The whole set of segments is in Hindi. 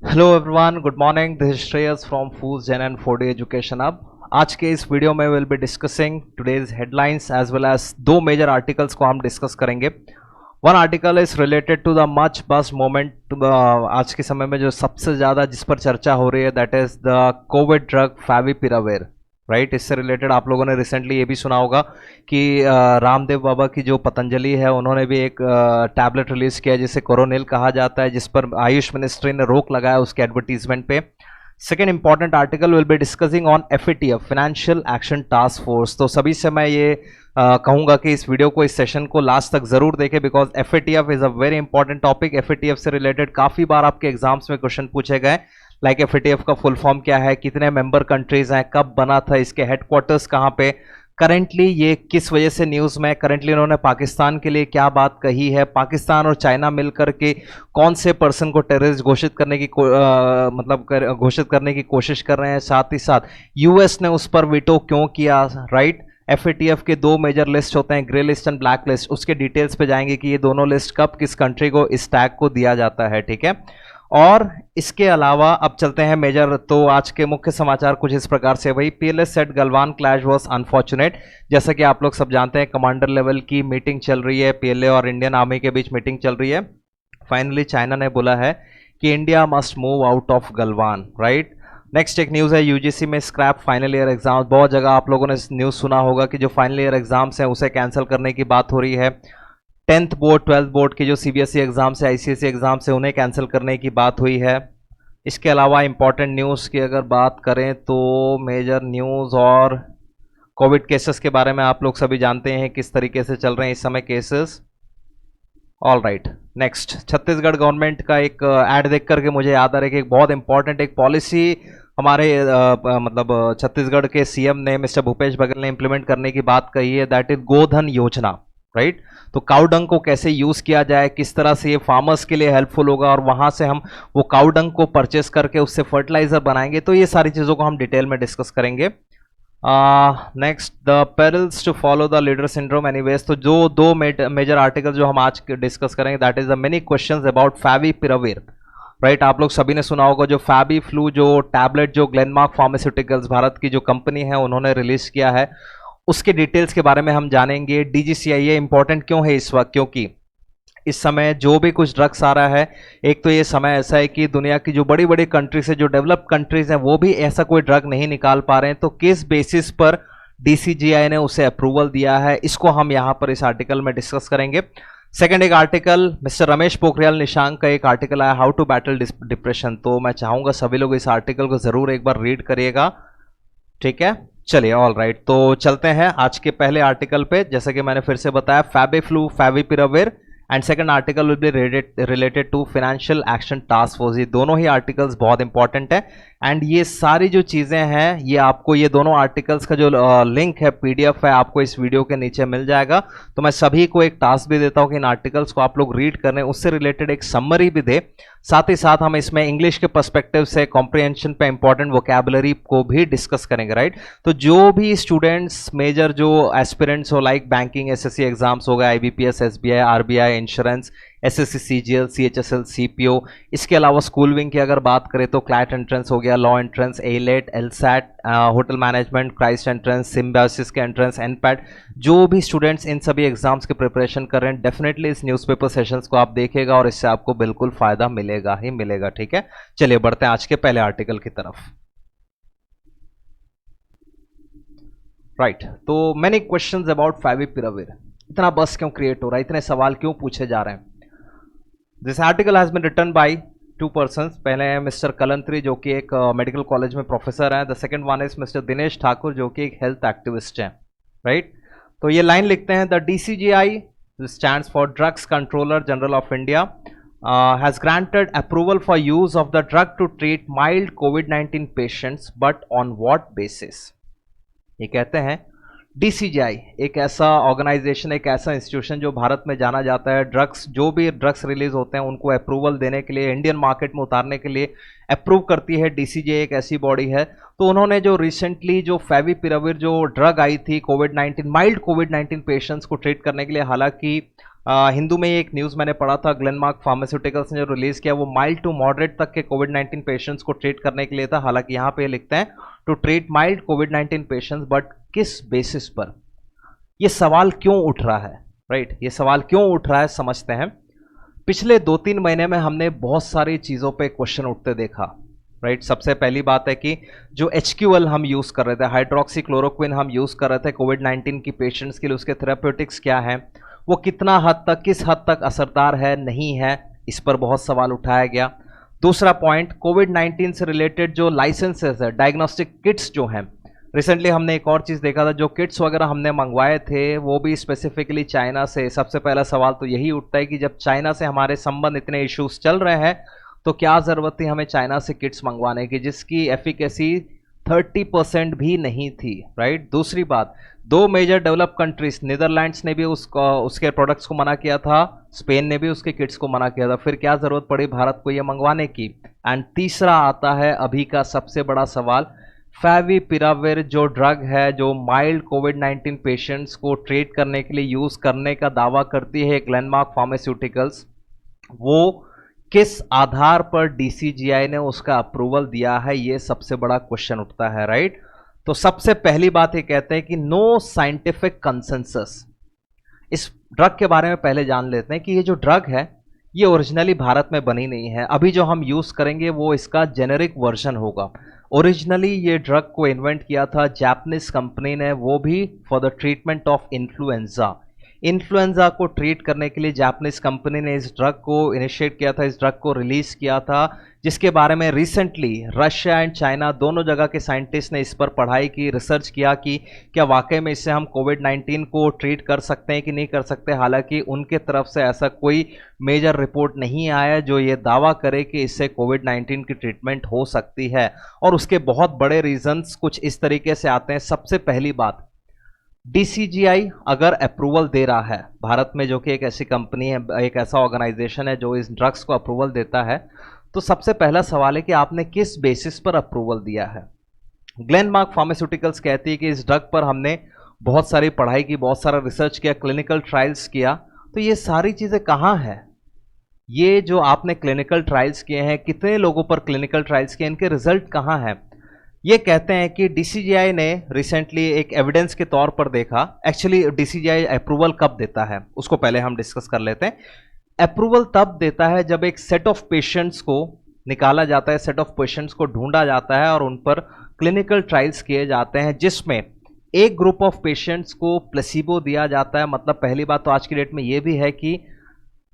Hello everyone, good morning. This is Shreyas from फूज जैन एंड 4D एजुकेशन अब। आज के इस वीडियो में will be discussing today's headlines as well as दो मेजर आर्टिकल्स को हम डिस्कस करेंगे। One article is related to the much bus moment, आज के समय में जो सबसे ज़्यादा जिस पर चर्चा हो रही है, that is the Covid drug favipiravir. Right, इससे रिलेटेड आप लोगों ने रिसेंटली ये भी सुना होगा कि रामदेव बाबा की जो पतंजलि है, उन्होंने भी एक टैबलेट रिलीज किया जिसे कोरोनिल कहा जाता है, जिस पर आयुष मिनिस्ट्री ने रोक लगाया उसके एडवर्टीजमेंट पे। Second important article will be discussing on FATF, financial action task force. तो सभी से मैं ये कहूंगा कि इस वीडियो को, इस सेशन को लास्ट तक जरूर देखें, because FATF is a very important topic. FATF से रिलेटेड काफी बार आपके एग्जाम्स में क्वेश्चन पूछे गए, लाइक FATF का फुल फॉर्म क्या है, कितने मेंबर कंट्रीज हैं, कब बना था, इसके हेडक्वार्टर्स कहाँ पे, करेंटली ये किस वजह से न्यूज़ में, करेंटली उन्होंने पाकिस्तान के लिए क्या बात कही है, पाकिस्तान और चाइना मिलकर के कौन से पर्सन को टेररिस्ट घोषित करने की घोषित करने की कोशिश कर रहे हैं, साथ ही साथ US ने उस पर वीटो क्यों किया। राइट, FATF के दो मेजर लिस्ट होते हैं, grey list and black list. उसके डिटेल्स पे जाएंगे कि ये दोनों लिस्ट कब किस कंट्री को इस टैग को दिया जाता है। ठीक है, और इसके अलावा अब चलते हैं मेजर। तो आज के मुख्य समाचार कुछ इस प्रकार से, वही PLS set Galwan clash was unfortunate. जैसा कि आप लोग सब जानते हैं, कमांडर लेवल की मीटिंग चल रही है, PLA और इंडियन आर्मी के बीच मीटिंग चल रही है। फाइनली चाइना ने बोला है कि India must move out of Galwan. Right, next एक न्यूज़ है, UGC में स्क्रैप फाइनल ईयर एग्जाम। बहुत जगह आप लोगों ने न्यूज़ सुना होगा कि जो फाइनल ईयर एग्जाम्स हैं उसे कैंसिल करने की बात हो रही है। 10th बोर्ड, 12th बोर्ड के जो CBSE एग्जाम से, ICSE एग्जाम से, उन्हें कैंसिल करने की बात हुई है। इसके अलावा इंपॉर्टेंट न्यूज़ की अगर बात करें तो मेजर न्यूज़ और कोविड केसेस के बारे में आप लोग सभी जानते हैं किस तरीके से चल रहे हैं इस समय cases. All right, next Chhattisgarh government का एक ऐड देख करके मुझे याद आ रहा है कि एक बहुत इंपॉर्टेंट एक पॉलिसी हमारे छत्तीसगढ़ के CM ने, मिस्टर भूपेश बघेल ने इंप्लीमेंट करने की बात कही है, दैट इज गोधन योजना। राइट, तो काउडंग को कैसे यूज किया जाए, किस तरह से ये फार्मर्स के लिए हेल्पफुल होगा, और वहां से हम वो काउडंग को परचेस करके उससे फर्टिलाइजर बनाएंगे। तो ये सारी चीजों को हम डिटेल में डिस्कस करेंगे। Next, the perils to follow the leader syndrome. Anyways, तो जो दो मेजर आर्टिकल जो हम आज डिस्कस करेंगे, that is the many questions about favipiravir. Right, आप लोग सभी ने सुना होगा जो फैबी फ्लू जो टैबलेट जो ग्लेनमार्क फार्मास्यूटिकल्स भारत की जो कंपनी है उन्होंने रिलीज किया है, उसके डिटेल्स के बारे में हम जानेंगे। DGCI ये इंपॉर्टेंट क्यों है इस वक्त, क्योंकि इस समय जो भी कुछ ड्रग्स आ रहा है, एक तो ये समय ऐसा है कि दुनिया की जो बड़ी बड़ी कंट्रीज है, जो डेवलप्ड कंट्रीज हैं, वो भी ऐसा कोई ड्रग नहीं निकाल पा रहे हैं। तो किस बेसिस पर DCGI ने उसे अप्रूवल दिया है, इसको हम यहां पर इस आर्टिकल में डिस्कस करेंगे। सेकंड एक आर्टिकल, मिस्टर रमेश पोखरियाल निशांक का एक आर्टिकल आया, हाउ टू बैटल डिप्रेशन। तो मैं चाहूंगा सभी लोग इस आर्टिकल को जरूर एक बार रीड करिएगा। ठीक है, चलिए, ऑल राइट, तो चलते हैं आज के पहले आर्टिकल पे। जैसे कि मैंने फिर से बताया, FabiFlu favipiravir and second article will be related to financial action task force. ये दोनों ही आर्टिकल्स बहुत इंपॉर्टेंट है, एंड ये सारी जो चीज़ें हैं ये आपको, ये दोनों आर्टिकल्स का जो लिंक है, PDF है, आपको इस वीडियो के नीचे मिल जाएगा। तो मैं सभी को एक टास्क भी देता हूँ कि इन आर्टिकल्स को आप लोग रीड करें, उससे रिलेटेड एक समरी भी दे। साथ ही साथ हम इसमें इंग्लिश के पर्सपेक्टिव से कॉम्प्रिहेंशन पे इंपॉर्टेंट वोकैबुलरी को भी डिस्कस करेंगे। राइट, तो जो भी स्टूडेंट्स मेजर जो एस्पिरेंट्स हो, लाइक बैंकिंग SSC एग्जाम्स हो गए, IBPS, SBI, RBI, insurance, SSC, CGL, CHSL, CPO, इसके अलावा स्कूल विंग की अगर बात करें तो क्लैट एंट्रेंस हो गया, law entrance, ALET, LSAT, hotel management, Christ entrance, symbiosis के एंट्रेंस, NPAT, जो भी स्टूडेंट्स इन सभी एग्जाम्स की प्रिपरेशन कर रहे हैं, डेफिनेटली इस न्यूज़पेपर सेशंस को आप देखिएगा और इससे आपको बिल्कुल फायदा मिलेगा ही मिलेगा। ठीक है, चलिए बढ़ते हैं आज के पहले आर्टिकल की तरफ। राइट, तो मैनी क्वेश्चंस अबाउट फैविपिराविर। इतना बस क्यों क्रिएट हो रहा है, इतने सवाल क्यों पूछे जा रहे हैं। This article has been written by two persons. पहले है मिस्टर कलंत्री जो कि एक मेडिकल कॉलेज में प्रोफेसर हैं। The second one is mister Dinesh Thakur जो कि एक हेल्थ एक्टिविस्ट हैं। राइट, तो ये लाइन लिखते हैं, the DCGI stands for drugs controller general of India has granted approval for use of the drug to treat mild COVID-19 patients, but on what basis? ये कहते हैं DCGI एक ऐसा ऑर्गेनाइजेशन, एक ऐसा इंस्टीट्यूशन जो भारत में जाना जाता है, ड्रग्स, जो भी ड्रग्स रिलीज होते हैं उनको अप्रूवल देने के लिए, इंडियन मार्केट में उतारने के लिए अप्रूव करती है। DCGI एक ऐसी बॉडी है। तो उन्होंने जो रिसेंटली जो फैविपिराविर जो ड्रग आई थी कोविड-19, माइल्ड कोविड-19 पेशेंट्स को ट्रीट करने के लिए, हालांकि हिंदू में एक न्यूज़ मैंने पढ़ा था, ग्लेनमार्क फार्मास्यूटिकल्स ने जो रिलीज किया वो माइल्ड टू मॉडरेट तक के कोविड-19 पेशेंट्स को ट्रीट करने के लिए था। हालांकि यहाँ पे लिखते हैं टू ट्रीट माइल्ड कोविड-19 पेशेंट्स, बट किस बेसिस पर? ये सवाल क्यों उठ रहा है, राइट? ये सवाल क्यों उठ रहा है समझते हैं। पिछले 2-3 महीने में हमने बहुत सारी चीज़ों पे क्वेश्चन उठते देखा, राइट? सबसे पहली बात है कि जो HQL हम यूज़ कर रहे थे, हाइड्रोक्सी क्लोरोक्विन हम यूज़ कर रहे थे कोविड-19 की पेशेंट्स के लिए, उसके थेराप्यूटिक्स क्या है, वो कितना हद तक, किस हद तक असरदार है, नहीं है, इस पर बहुत सवाल उठाया गया। दूसरा पॉइंट, कोविड-19 से रिलेटेड जो लाइसेंसेस है, डायग्नोस्टिक किट्स जो हैं, रिसेंटली हमने एक और चीज़ देखा था, जो किट्स वगैरह हमने मंगवाए थे वो भी स्पेसिफिकली चाइना से। सबसे पहला सवाल तो यही उठता है कि जब चाइना से हमारे संबंध, इतने इश्यूज चल रहे हैं, तो क्या ज़रूरत थी हमें चाइना से किट्स मंगवाने की जिसकी एफिकेसी 30% भी नहीं थी, राइट? दूसरी बात, 2 मेजर डेवलप कंट्रीज, नीदरलैंड्स ने भी उसके प्रोडक्ट्स को मना किया था, स्पेन ने भी उसके किट्स को मना किया था, फिर क्या ज़रूरत पड़ी भारत को ये मंगवाने की? एंड तीसरा आता है अभी का सबसे बड़ा सवाल, फैविपिराविर जो ड्रग है, जो माइल्ड कोविड-19 पेशेंट्स को ट्रीट करने के लिए यूज़ करने का दावा करती है ग्लेनमार्क फार्मास्यूटिकल्स, वो किस आधार पर DCGI ने उसका अप्रूवल दिया है? ये सबसे बड़ा क्वेश्चन उठता है, राइट? तो सबसे पहली बात ये कहते हैं कि नो साइंटिफिक कंसेंसस। इस ड्रग के बारे में पहले जान लेते हैं कि ये जो ड्रग है ये ओरिजिनली भारत में बनी नहीं है। अभी जो हम यूज़ करेंगे वो इसका जेनेरिक वर्जन होगा। ओरिजिनली ये ड्रग को इन्वेंट किया था जापानीज कंपनी ने, वो भी for the treatment of influenza. Influenza को ट्रीट करने के लिए जापानीज कंपनी ने इस ड्रग को इनिशिएट किया था, इस ड्रग को रिलीज किया था, जिसके बारे में रिसेंटली रशिया एंड चाइना दोनों जगह के साइंटिस्ट ने इस पर पढ़ाई की, रिसर्च किया कि क्या वाकई में इससे हम कोविड-19 को ट्रीट कर सकते हैं कि नहीं कर सकते। हालांकि उनके तरफ से ऐसा कोई मेजर रिपोर्ट नहीं आया जो ये दावा करे कि इससे कोविड-19 की ट्रीटमेंट हो सकती है। और उसके बहुत बड़े रीजंस कुछ इस तरीके से आते हैं। सबसे पहली बात, DCGI अगर अप्रूवल दे रहा है भारत में, जो कि एक ऐसी कंपनी है, एक ऐसा ऑर्गेनाइजेशन है जो इस ड्रग्स को अप्रूवल देता है, तो सबसे पहला सवाल है कि आपने किस बेसिस पर अप्रूवल दिया है। ग्लेनमार्क फार्मास्यूटिकल्स कहती है कि इस ड्रग पर हमने बहुत सारी पढ़ाई की, बहुत सारा रिसर्च किया, क्लिनिकल ट्रायल्स किया। तो ये सारी चीज़ें कहाँ हैं? ये जो आपने क्लिनिकल ट्रायल्स किए हैं, कितने लोगों पर क्लिनिकल ट्रायल्स किए, इनके रिजल्ट कहाँ हैं? ये कहते हैं कि DCGI ने रिसेंटली एक एविडेंस के तौर पर देखा। एक्चुअली DCGI अप्रूवल कब देता है उसको पहले हम डिस्कस कर लेते हैं। अप्रूवल तब देता है जब एक सेट ऑफ पेशेंट्स को निकाला जाता है, सेट ऑफ पेशेंट्स को ढूंढा जाता है और उन पर क्लिनिकल ट्रायल्स किए जाते हैं, जिसमें एक ग्रुप ऑफ पेशेंट्स को प्लेसिबो दिया जाता है। मतलब पहली बात तो आज की डेट में ये भी है कि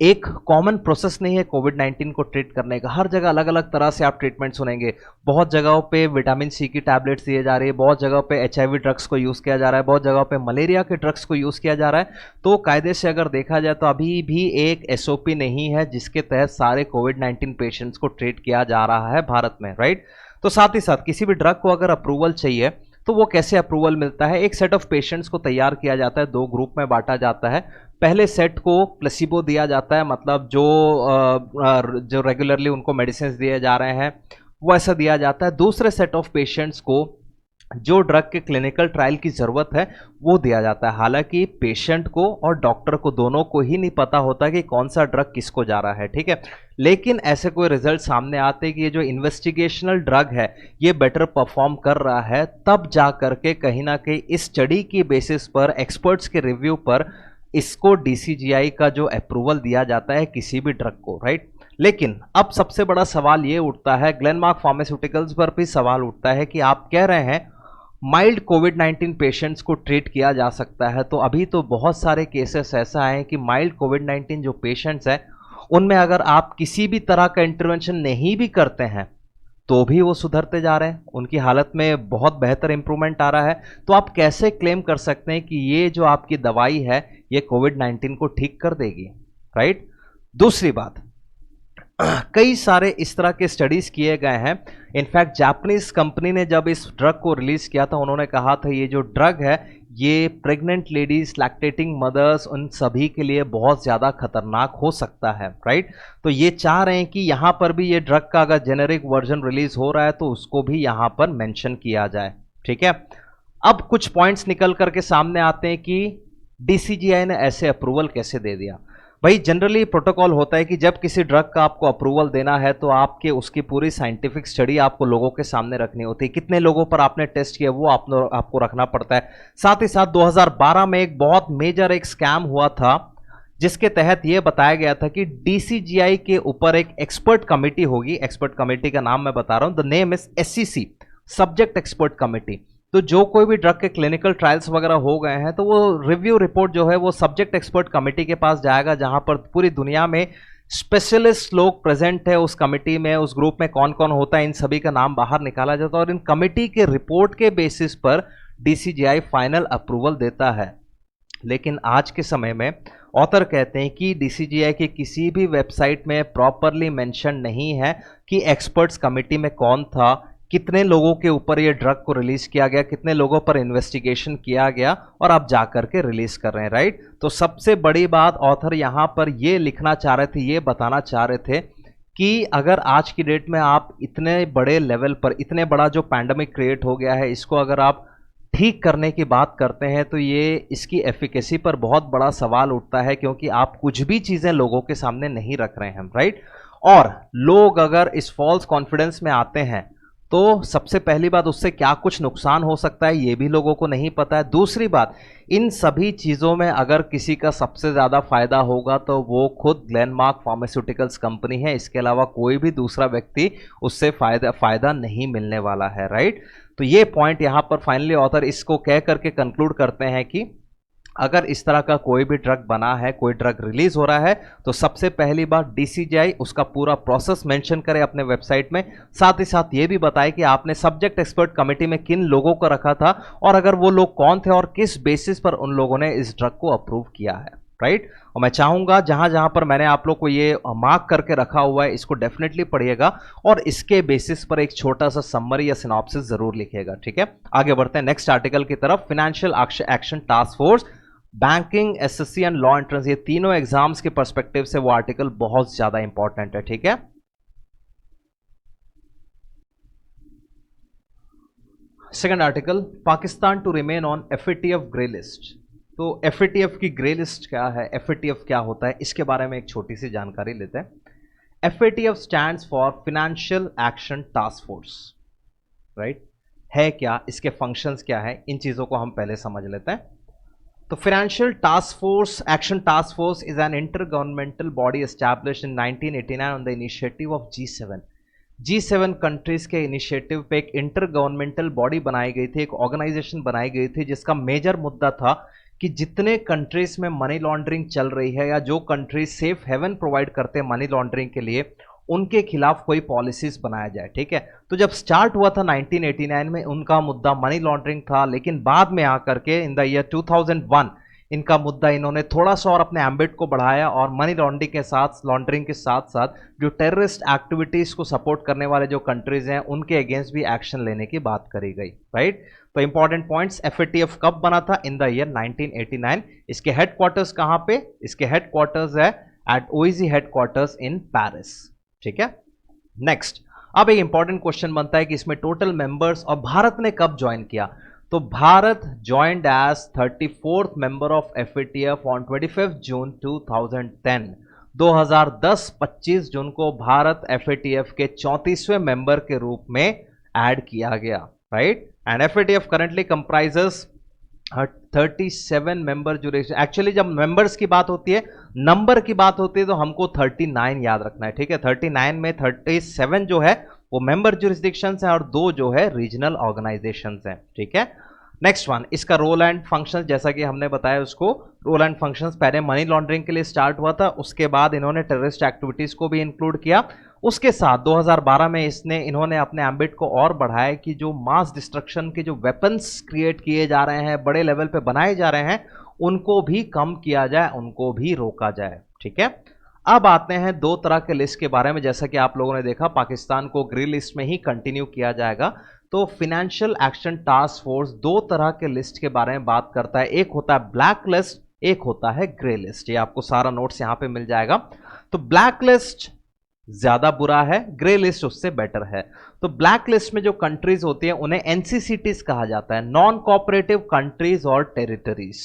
एक कॉमन प्रोसेस नहीं है कोविड-19 को ट्रीट करने का। हर जगह अलग अलग तरह से आप ट्रीटमेंट सुनेंगे। बहुत जगहों पे विटामिन C की टैबलेट्स दिए जा रही है, बहुत जगहों पे HIV ड्रग्स को यूज़ किया जा रहा है, बहुत जगहों पे मलेरिया के ड्रग्स को यूज़ किया जा रहा है। तो कायदे से अगर देखा जाए तो अभी भी एक SOP नहीं है जिसके तहत सारे कोविड-19 पेशेंट्स को ट्रीट किया जा रहा है भारत में, राइट? तो साथ ही साथ किसी भी ड्रग को अगर अप्रूवल चाहिए तो वो कैसे अप्रूवल मिलता है? एक सेट ऑफ पेशेंट्स को तैयार किया जाता है, 2 ग्रुप में बांटा जाता है। पहले सेट को प्लेसिबो दिया जाता है, मतलब जो रेगुलरली उनको मेडिसिन दिए जा रहे हैं वो ऐसा दिया जाता है। दूसरे सेट ऑफ पेशेंट्स को जो ड्रग के क्लिनिकल ट्रायल की ज़रूरत है वो दिया जाता है। हालांकि पेशेंट को और डॉक्टर को दोनों को ही नहीं पता होता कि कौन सा ड्रग किसको जा रहा है, ठीक है? लेकिन ऐसे कोई रिजल्ट सामने आते हैं कि ये जो इन्वेस्टिगेशनल ड्रग है ये बेटर परफॉर्म कर रहा है, तब जा करके कहीं ना कहीं इस स्टडी की बेसिस पर, एक्सपर्ट्स के रिव्यू पर इसको DCGI का जो अप्रूवल दिया जाता है किसी भी ड्रग को, राइट? लेकिन अब सबसे बड़ा सवाल ये उठता है, ग्लेनमार्क फार्मास्यूटिकल्स पर भी सवाल उठता है कि आप कह रहे हैं माइल्ड कोविड-19 पेशेंट्स को ट्रीट किया जा सकता है, तो अभी तो बहुत सारे केसेस ऐसा है कि माइल्ड कोविड-19 जो पेशेंट्स हैं उनमें अगर आप किसी भी तरह का इंटरवेंशन नहीं भी करते हैं तो भी वो सुधरते जा रहे हैं, उनकी हालत में बहुत बेहतर इंप्रूवमेंट आ रहा है। तो आप कैसे क्लेम कर सकते हैं कि ये जो आपकी दवाई है ये कोविड-19 को ठीक कर देगी, राइट? दूसरी बात, कई सारे इस तरह के स्टडीज किए गए हैं। इनफैक्ट जापानीज कंपनी ने जब इस ड्रग को रिलीज किया था उन्होंने कहा था ये जो ड्रग है ये प्रेग्नेंट लेडीज, लैक्टेटिंग मदर्स, उन सभी के लिए बहुत ज़्यादा खतरनाक हो सकता है, राइट? तो ये चाह रहे हैं कि यहाँ पर भी ये ड्रग का अगर जेनेरिक वर्जन रिलीज हो रहा है तो उसको भी यहाँ पर मेंशन किया जाए, ठीक है? अब कुछ पॉइंट्स निकल करके सामने आते हैं कि DCGI ने ऐसे अप्रूवल कैसे दे दिया। भाई जनरली प्रोटोकॉल होता है कि जब किसी ड्रग का आपको अप्रूवल देना है तो आपके उसकी पूरी साइंटिफिक स्टडी आपको लोगों के सामने रखनी होती है, कितने लोगों पर आपने टेस्ट किया वो आपको रखना पड़ता है। साथ ही साथ 2012 में एक बहुत मेजर एक स्कैम हुआ था जिसके तहत यह बताया गया था कि डीसीजीआई के ऊपर एक एक्सपर्ट कमेटी होगी। एक्सपर्ट कमेटी का नाम मैं बता रहा हूं, the name is SCC, subject expert committee. तो जो कोई भी ड्रग के क्लिनिकल ट्रायल्स वगैरह हो गए हैं तो वो रिव्यू रिपोर्ट जो है वो सब्जेक्ट एक्सपर्ट कमेटी के पास जाएगा, जहां पर पूरी दुनिया में स्पेशलिस्ट लोग प्रेजेंट है उस कमेटी में। उस ग्रुप में कौन कौन होता है इन सभी का नाम बाहर निकाला जाता है और इन कमेटी के रिपोर्ट के बेसिस पर डीसीजीआई फाइनल अप्रूवल देता है। लेकिन आज के समय में ऑथर कहते हैं कि डीसीजीआई की किसी भी वेबसाइट में प्रॉपरली मेंशन नहीं है कि एक्सपर्ट्स कमेटी में कौन था, कितने लोगों के ऊपर ये ड्रग को रिलीज किया गया, कितने लोगों पर इन्वेस्टिगेशन किया गया और आप जा करके रिलीज कर रहे हैं, राइट। तो सबसे बड़ी बात ऑथर यहां पर ये लिखना चाह रहे थे, ये बताना चाह रहे थे कि अगर आज की डेट में आप इतने बड़े लेवल पर, इतने बड़ा जो पैंडेमिक क्रिएट हो गया है, इसको अगर आप ठीक करने की बात करते हैं तो ये इसकी एफिकेसी पर बहुत बड़ा सवाल उठता है, क्योंकि आप कुछ भी चीजें लोगों के सामने नहीं रख रहे हैं, राइट। और लोग अगर इस फॉल्स कॉन्फिडेंस में आते हैं तो सबसे पहली बात उससे क्या कुछ नुकसान हो सकता है ये भी लोगों को नहीं पता है। दूसरी बात, इन सभी चीज़ों में अगर किसी का सबसे ज़्यादा फायदा होगा तो वो खुद ग्लेनमार्क फार्मास्यूटिकल्स कंपनी है, इसके अलावा कोई भी दूसरा व्यक्ति उससे फायदा नहीं मिलने वाला है, राइट। तो ये पॉइंट यहाँ पर फाइनली ऑथर इसको कह करके कंक्लूड करते हैं कि अगर इस तरह का कोई भी ड्रग बना है, कोई ड्रग रिलीज हो रहा है, तो सबसे पहली बात डीसीजीआई उसका पूरा प्रोसेस मेंशन करे अपने वेबसाइट में। साथ ही साथ ये भी बताए कि आपने सब्जेक्ट एक्सपर्ट कमेटी में किन लोगों को रखा था और अगर वो लोग कौन थे और किस बेसिस पर उन लोगों ने इस ड्रग को अप्रूव किया है, राइट। और मैं चाहूंगा जहां जहां पर मैंने आप लोग को ये मार्क करके रखा हुआ है इसको डेफिनेटली पढ़िएगा और इसके बेसिस पर एक छोटा सा समरी या सिनॉप्सिस जरूर लिखिएगा, ठीक है। आगे बढ़ते हैं नेक्स्ट आर्टिकल की तरफ। Financial action task force, banking, SSC and law entrance, ये तीनों एग्जाम्स के पर्सपेक्टिव से वो आर्टिकल बहुत ज्यादा इंपॉर्टेंट है, ठीक है। Second article, Pakistan to remain on FATF grey list. तो एफएटीएफ की ग्रे लिस्ट क्या है, एफएटीएफ क्या होता है, इसके बारे में एक छोटी सी जानकारी लेते हैं। FATF stands for financial action task force, right. है क्या, इसके फंक्शंस क्या है, इन चीजों को हम पहले समझ लेते हैं। तो financial task force, action task force is an inter governmental body established in 1989 on the initiative of G7। G7 countries के इनिशिएटिव पे एक इंटर गवर्नमेंटल बॉडी बनाई गई थी, एक ऑर्गेनाइजेशन बनाई गई थी जिसका मेजर मुद्दा था कि जितने कंट्रीज में मनी लॉन्ड्रिंग चल रही है या जो कंट्रीज सेफ हेवन प्रोवाइड करते हैं मनी लॉन्ड्रिंग के लिए, उनके खिलाफ कोई पॉलिसीज बनाया जाए, ठीक है। तो जब स्टार्ट हुआ था 1989 में उनका मुद्दा मनी लॉन्ड्रिंग था, लेकिन बाद में आकर के इन द ईयर 2001 इनका मुद्दा इन्होंने थोड़ा सा और अपने एम्बिट को बढ़ाया और मनी लॉन्ड्रिंग के साथ साथ जो टेररिस्ट एक्टिविटीज को सपोर्ट करने वाले जो कंट्रीज हैं उनके अगेंस्ट भी एक्शन लेने की बात करी गई, राइट। तो इंपॉर्टेंट पॉइंट्स, एफएटीएफ कब बना था, इन द ईयर 1989। इसके हेडक्वार्टर्स कहां पे, इसके हेडक्वार्टर्स है एट ओईसी हेडक्वार्टर्स इन पेरिस, ठीक है। नेक्स्ट, अब एक इंपॉर्टेंट क्वेश्चन बनता है कि इसमें टोटल मेंबर्स और भारत ने कब ज्वाइन किया। तो Bharat joined as 34th member of FATF on 25 June 2010। 2010-25 जून को भारत एफएटीएफ के 34वें मेंबर के रूप में ऐड किया गया, right. And FATF currently comprises 37 member jurisdiction. Actually जब मेंबर्स की बात होती है, नंबर की बात होती है, तो हमको 39 याद रखना है, ठीक है। 39 में 37 जो है वो मेंबर जुरिस्डिक्शंस हैं और 2 जो है रीजनल ऑर्गेनाइजेशंस हैं, ठीक है। नेक्स्ट वन, इसका रोल एंड फंक्शंस, जैसा कि हमने बताया उसको रोल एंड फंक्शंस पहले मनी लॉन्ड्रिंग के लिए स्टार्ट हुआ था, उसके बाद इन्होंने टेररिस्ट एक्टिविटीज को भी इंक्लूड किया। उसके साथ 2012 में इन्होंने अपने एम्बिट को और बढ़ाया कि जो मास डिस्ट्रक्शन के जो वेपन्स क्रिएट किए जा रहे हैं, बड़े लेवल पे बनाए जा रहे हैं, उनको भी कम किया जाए, उनको भी रोका जाए, ठीक है। अब आते हैं 2 तरह के लिस्ट के बारे में। जैसा कि आप लोगों ने देखा, पाकिस्तान को ग्रे लिस्ट में ही कंटिन्यू किया जाएगा। तो फाइनेंशियल एक्शन टास्क फोर्स 2 तरह के लिस्ट के बारे में बात करता है, एक होता है ब्लैक लिस्ट, एक होता है ग्रे लिस्ट। ये आपको सारा नोट्स यहां पे मिल जाएगा। तो ब्लैक लिस्ट ज्यादा बुरा है, ग्रे लिस्ट उससे बेटर है। तो ब्लैक लिस्ट में जो कंट्रीज होती हैं उन्हें एनसीसीटीज कहा जाता है, नॉन कोऑपरेटिव कंट्रीज और टेरिटरीज।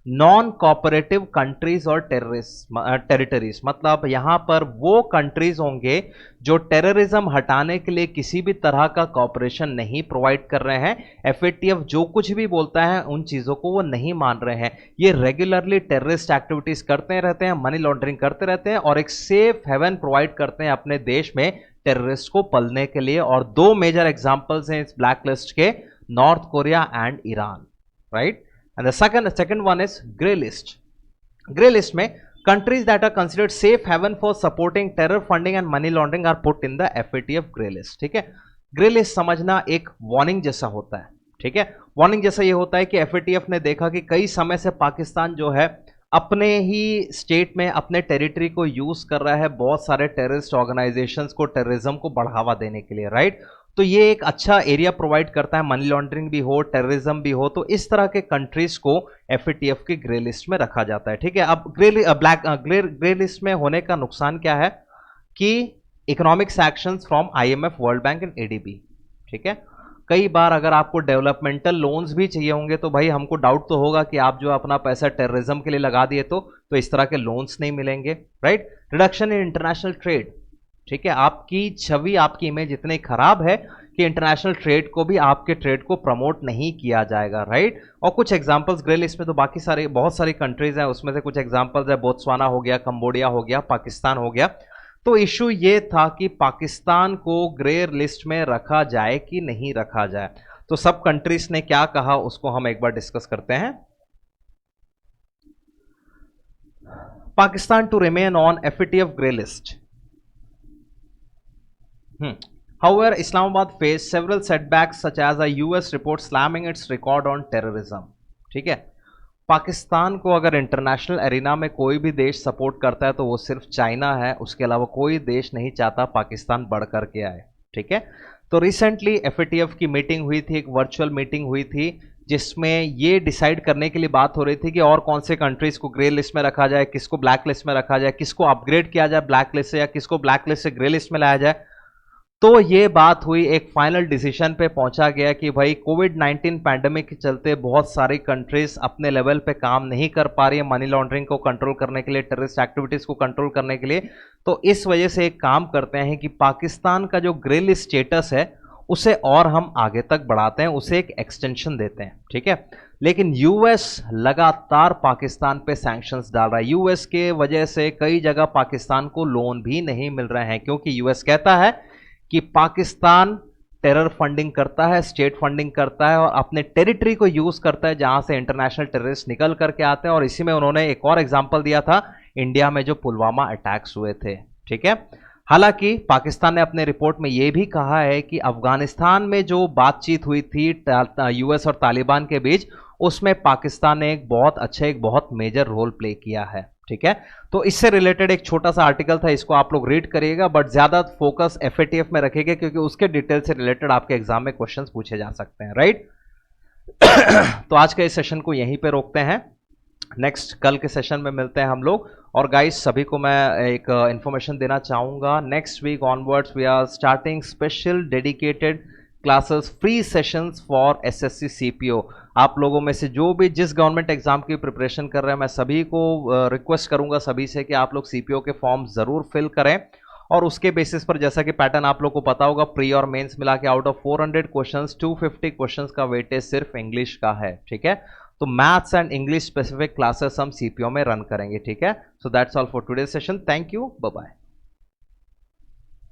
नॉन कोऑपरेटिव कंट्रीज और टेरिटरीज, मतलब यहां पर वो कंट्रीज होंगे जो टेररिज्म हटाने के लिए किसी भी तरह का कॉपरेशन नहीं प्रोवाइड कर रहे हैं। एफएटीएफ जो कुछ भी बोलता है उन चीजों को वो नहीं मान रहे हैं। ये रेगुलरली टेररिस्ट एक्टिविटीज करते रहते हैं, मनी लॉन्ड्रिंग करते रहते हैं और एक सेफ हेवन प्रोवाइड करते हैं अपने देश में टेररिस्ट को पलने के लिए। और दो मेजर एग्जांपल्स हैं इस ब्लैक लिस्ट के, north Korea and Iran, right. And the second one is gray list. Gray list में countries that are considered safe haven for supporting terror funding and money laundering are put in the FATF gray list. ठीक है, ग्रे लिस्ट समझना एक वार्निंग जैसा होता है। ठीक है, वार्निंग जैसा ये होता है कि FATF ने देखा कि कई समय से पाकिस्तान जो है अपने ही स्टेट में अपने टेरिटरी को यूज कर रहा है बहुत सारे टेररिस्ट ऑर्गेनाइजेशंस को, टेररिज्म को बढ़ावा देने के लिए, राइट। तो ये एक अच्छा एरिया प्रोवाइड करता है, मनी लॉन्ड्रिंग भी हो, टेररिज्म भी हो, तो इस तरह के कंट्रीज को एफएटीएफ की ग्रे लिस्ट में रखा जाता है। ठीक है, अब ग्रे लिस्ट में होने का नुकसान क्या है कि economic sanctions from IMF, world bank and ADB. ठीक है, कई बार अगर आपको डेवलपमेंटल लोन्स भी चाहिए होंगे तो भाई हमको डाउट तो होगा कि आप जो अपना पैसा टेररिज्म के लिए लगा दिए तो इस तरह के लोन्स नहीं मिलेंगे, right. Reduction in international trade, ठीक है, आपकी छवि, आपकी इमेज इतनी खराब है कि इंटरनेशनल ट्रेड को भी, आपके ट्रेड को प्रमोट नहीं किया जाएगा, राइट। और कुछ एग्जांपल्स ग्रे लिस्ट में तो बाकी सारे बहुत सारी कंट्रीज हैं, उसमें से कुछ एग्जांपल्स है, बोत्सवाना हो गया, कंबोडिया हो गया, पाकिस्तान हो गया। तो इशू ये था कि पाकिस्तान को ग्रे लिस्ट में रखा जाए कि नहीं रखा जाए। तो सब कंट्रीज ने क्या कहा उसको हम एक बार डिस्कस करते हैं। Pakistan to remain on FATF grey list. However, Islamabad faced several setbacks such as a US report slamming its record on terrorism. ठीक है, पाकिस्तान को अगर इंटरनेशनल एरिना में कोई भी देश सपोर्ट करता है तो वो सिर्फ चाइना है, उसके अलावा कोई देश नहीं चाहता पाकिस्तान बढ़ करके आए। ठीक है, तो रिसेंटली एफएटीएफ की मीटिंग हुई थी, एक वर्चुअल मीटिंग हुई थी जिसमें ये डिसाइड करने के लिए बात हो रही थी कि और कौन से कंट्रीज को ग्रे लिस्ट में रखा जाए, किसको ब्लैक लिस्ट में रखा जाए, किसको अपग्रेड किया जाए ब्लैक लिस्ट से या किसको ब्लैक लिस्ट से ग्रे लिस्ट में लाया जाए। तो ये बात हुई, एक फाइनल डिसीजन पे पहुंचा गया कि भाई कोविड-19 पैंडेमिक के चलते बहुत सारी कंट्रीज अपने लेवल पे काम नहीं कर पा रही है मनी लॉन्ड्रिंग को कंट्रोल करने के लिए, टेररिस्ट एक्टिविटीज को कंट्रोल करने के लिए। तो इस वजह से एक काम करते हैं कि पाकिस्तान का जो ग्रे लिस्ट स्टेटस है उसे और हम आगे तक बढ़ाते हैं, उसे एक एक्सटेंशन देते हैं। ठीक है, लेकिन यूएस लगातार पाकिस्तान पे सैंक्शंस डाल रहा है। यूएस के वजह से कई जगह पाकिस्तान को लोन भी नहीं मिल रहे हैं, क्योंकि यूएस कहता है कि पाकिस्तान टेरर फंडिंग करता है, स्टेट फंडिंग करता है और अपने टेरिटरी को यूज करता है जहां से इंटरनेशनल टेररिस्ट निकल करके आते हैं। और इसी में उन्होंने एक और एग्जांपल दिया था इंडिया में जो पुलवामा अटैक्स हुए थे। ठीक है, हालांकि पाकिस्तान ने अपने रिपोर्ट में यह भी कहा है कि अफगानिस्तान में जो बातचीत हुई थी यूएस और तालिबान के बीच, उसमें पाकिस्तान ने एक बहुत मेजर रोल प्ले किया है। ठीक है, तो इससे रिलेटेड एक छोटा सा आर्टिकल था, इसको आप लोग रीड करिएगा, बट ज्यादा फोकस एफएटीएफ में रखेंगे क्योंकि उसके डिटेल से रिलेटेड आपके एग्जाम में क्वेश्चंस पूछे जा सकते हैं, राइट। तो आज के इस सेशन को यहीं पे रोकते हैं, नेक्स्ट कल के सेशन में मिलते हैं हम लोग। और गाइस सभी को मैं एक इंफॉर्मेशन देना चाहूंगा, next week onwards we are starting special dedicated classes, free sessions for SSC CPO. आप लोगों में से जो भी जिस गवर्नमेंट एग्जाम की प्रिपरेशन कर रहे हैं, मैं सभी को रिक्वेस्ट करूंगा सभी से कि आप लोग सीपीओ के फॉर्म जरूर फिल करें। और उसके बेसिस पर जैसा कि पैटर्न आप लोग को पता होगा, प्री और मेंस मिला के आउट ऑफ 400 क्वेश्चंस 250 क्वेश्चंस का वेटेज सिर्फ इंग्लिश का है। ठीक है, तो maths and English specific classes हम सीपीओ में रन करेंगे। ठीक है, so that's all for today session, thank you, bye bye.